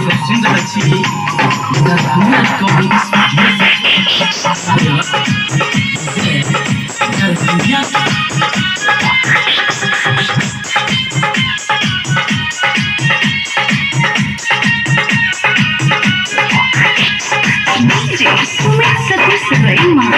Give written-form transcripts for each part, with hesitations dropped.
सब सुन रहल छी दरभंगा रिकॉर्डिंग स्टूडियो से Darbhanga DJ Sumit Satish Rehman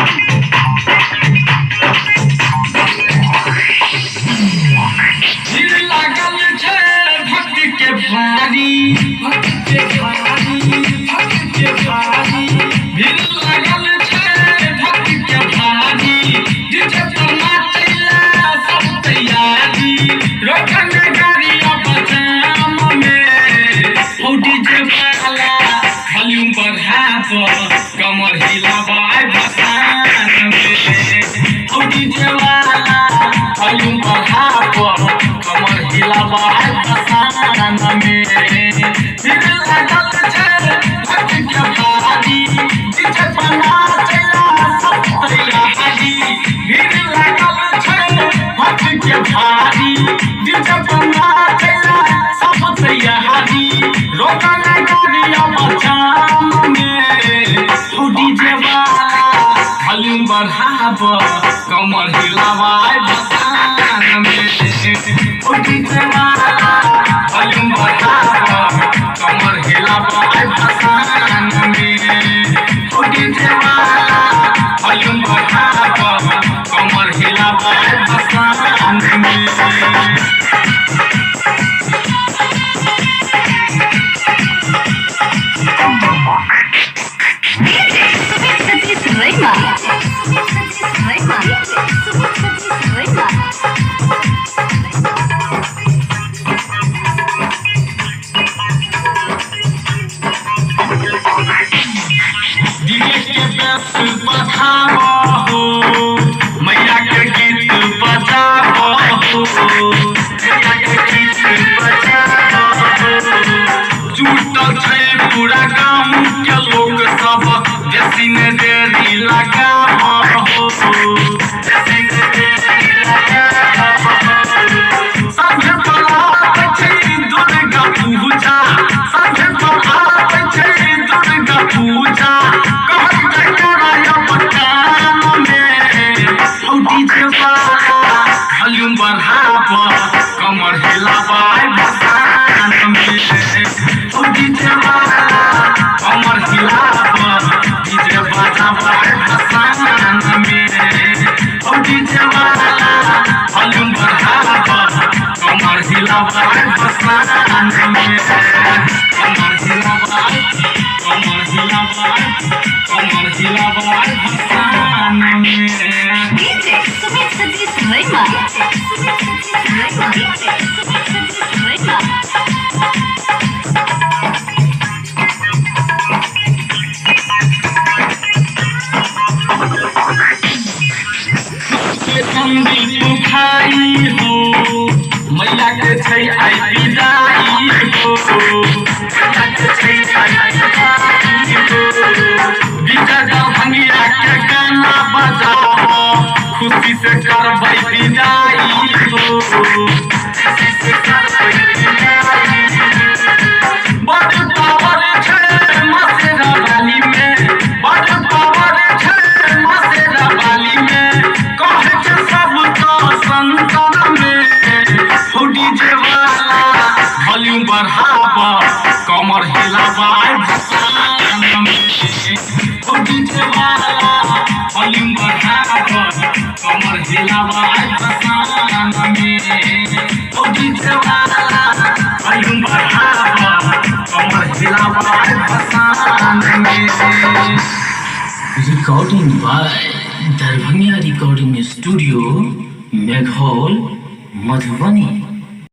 कमर हिलाबाय भसान में ओ डीजे वाला वॉल्यूम बढ़ा पर कमर हिलाबाय भसान में दिल लागल छै भक्त के भारी डीजे बना चला सब तैयारी दिल लागल छै भक्त के भारी डीजे बना चला सब तैयारी रोका ना गाड़िया बचाम डीजे वाला वॉल्यूम बढ़ाब कमर हिलाबाय भसान में ओ डीजे वाला वॉल्यूम बढ़ाब कमर हिलाबाय भसान में ओ डीजे वाला वॉल्यूम बढ़ाब कमर हिलाबाय भसान में मैया के गीत बजाबो मैया के गीत बजाबो जुटल छै पूरा गाँव के लोग सब जैसी ने देरी लगाबो जैसी ने देरी लगाबो संगे बलात छै दुर्गा पूजा संगे बलात छै दुर्गा पूजा वॉल्यूम बढ़ाब कमर हिलाबाय भसान में ओ डीजे वाला कमर हिलाब डीजे बजाबाय भसान में ओ डीजे वाला वॉल्यूम बढ़ाब कमर हिलाबाय भसान में कमर हिलाबाय भसान में DJ Sumit Satish Rehman खाई हो मैया के छै आई विदाई हो मैया के छै आई विदाई हो बीजा दरभंगिया के गाना बजाओ खुशी से करबै विदाई हो खुशी से करबै विदाई बड़ पावर छै मसेरा वाली में बड़ पावर छै मसेरा वाली में कहे छै सब तो संतान में ओ डीजे वाला वॉल्यूम बढ़ाब कमर हिलाबाय भसान में ओ डीजे वाला वॉल्यूम बढ़ाब कमर हिलाबाय भसान में ओ डीजे वाला वॉल्यूम बढ़ाब कमर हिलाबाय भसान में recording by Darbhanga recording studio Meghol Madhubani.